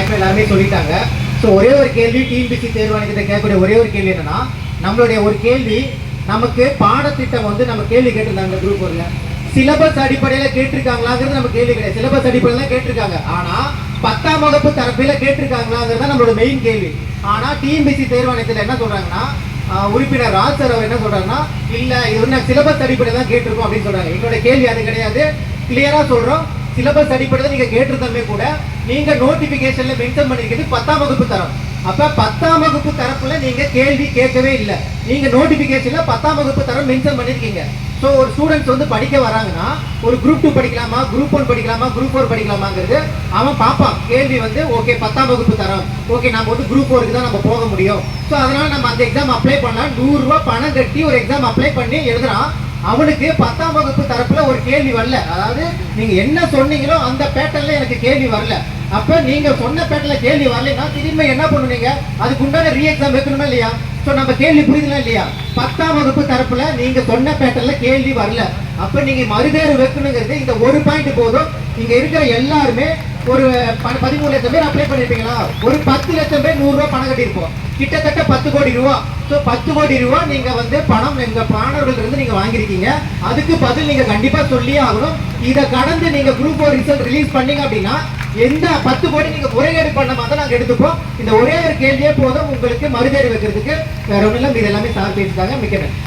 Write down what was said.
Maximum எல்லாருமே சொல்லிட்டாங்க. So ஒரே ஒரு கேள்வி டிஎன்பிஎஸ்சி தேர்வாணையத்தை கேட்கக்கூடிய ஒரே ஒரு கேள்வி என்னன்னா, நம்மளுடைய ஒரு கேள்வி நமக்கு பாடத்திட்டம் வந்து நம்ம கேள்வி கேட்டிருந்தாங்க குரூப் ஒர்ல சிலபஸ் அடிப்படையில் கேட்டிருக்காங்களாங்கிறது நம்ம கேள்வி கிடையாது. சிலபஸ் அடிப்படையில் தான் கேட்டிருக்காங்க. ஆனால் 10ஆம் வகுப்பு தரப்பில் கேட்டிருக்காங்களாங்கிறது தான் நம்மளோட மெயின் கேள்வி. ஆனால் டிஎன்பிஎஸ்சி தேர்வாணையத்தில் என்ன சொல்றாங்கன்னா, உறுப்பினர் ராஜ் சார் அவர் என்ன சொல்றாருன்னா, இல்லை இது வந்து சிலபஸ் அடிப்படையில் தான் கேட்டிருக்கோம் அப்படின்னு சொல்றாங்க. எங்களோட கேள்வி அது கிடையாது. கிளியரா சொல்றோம், சிலபஸ் அடிப்படையில் நீங்க கேட்டிருந்தமே கூட நீங்க நோட்டிபிகேஷன்ல மென்ஷன் பண்ணிருக்கிறது 10ஆம் வகுப்பு தரம். அப்ப 10ஆம் வகுப்பு தரப்புல நீங்க கேள்வி கேட்கவே இல்லை. நீங்க நோட்டிபிகேஷன்ல 10ஆம் வகுப்பு தரம் மென்ஷன் பண்ணிருக்கீங்க. ஸோ ஒரு ஸ்டூடெண்ட்ஸ் வந்து படிக்க வராங்கன்னா ஒரு குரூப் 2 படிக்கலாமா, குரூப் 1 படிக்கலாமா, குரூப் 4 படிக்கலாமாங்கிறது அவன் பார்ப்பான். கேள்வி வந்து ஓகே 10ஆம் வகுப்பு தரம், ஓகே நம்ம வந்து குரூப் 4க்கு தான் நம்ம போக முடியும். ஸோ அதனால நம்ம அந்த எக்ஸாம் அப்ளை பண்ணலாம். 100 ரூபாய் பணம் கட்டி ஒரு எக்ஸாம் அப்ளை பண்ணி எழுதுறான். அவனுக்கு 10ஆம் வகுப்பு தரப்புல ஒரு கேள்வி வரல. அதாவது நீங்க என்ன சொன்னீங்களோ அந்த பேட்டர்ல எனக்கு கேள்வி வரல. அப்ப நீங்க சொன்ன பேட்டர்ல கேள்வி வரலைன்னா திரும்ப என்ன பண்ணுவீங்க, அதுக்கு உண்டான ரீ எக்ஸாம் வைக்கணுமா இல்லையா? ஸோ நம்ம கேள்வி புரியுதுனா இல்லையா? 10ஆம் வகுப்பு தரப்புல நீங்க சொன்ன பேட்டர்ல கேள்வி வரல. அப்ப நீங்க மறுதேர்வு வைக்கணுங்கிறது இந்த ஒரு பாயிண்ட் போதும். இங்க இருக்கிற எல்லாருமே ஒரு 13 லட்சம் பேர் அப்ளை பண்ணிருப்பீங்களா? ஒரு 10 லட்சம் பேர் 100 ரூபாய் பணம் கட்டியிருப்போம். கிட்டத்தட்ட 10 கோடி ரூபா. ஸோ 10 கோடி ரூபா நீங்க வந்து பணம் எங்க மாணவர்கள் இருந்து நீங்க வாங்கிருக்கீங்க. அதுக்கு பதில் நீங்க கண்டிப்பா சொல்லியே ஆகணும். இதை கடந்து நீங்க குரூப் 4 ரிசல்ட் ரிலீஸ் பண்ணீங்க அப்படின்னா எந்த 10 கோடி நீங்க முறைகேடு பண்ண மாதிரி நாங்க எடுத்துப்போம். இந்த ஒரே ஒரு கேள்வியே போதும் உங்களுக்கு மறுதேர்வு வைக்கிறதுக்கு. வேற ஒன்றும் இல்லை, இது எல்லாமே சார் பேசிட்டாங்க. மிக்க நன்றி.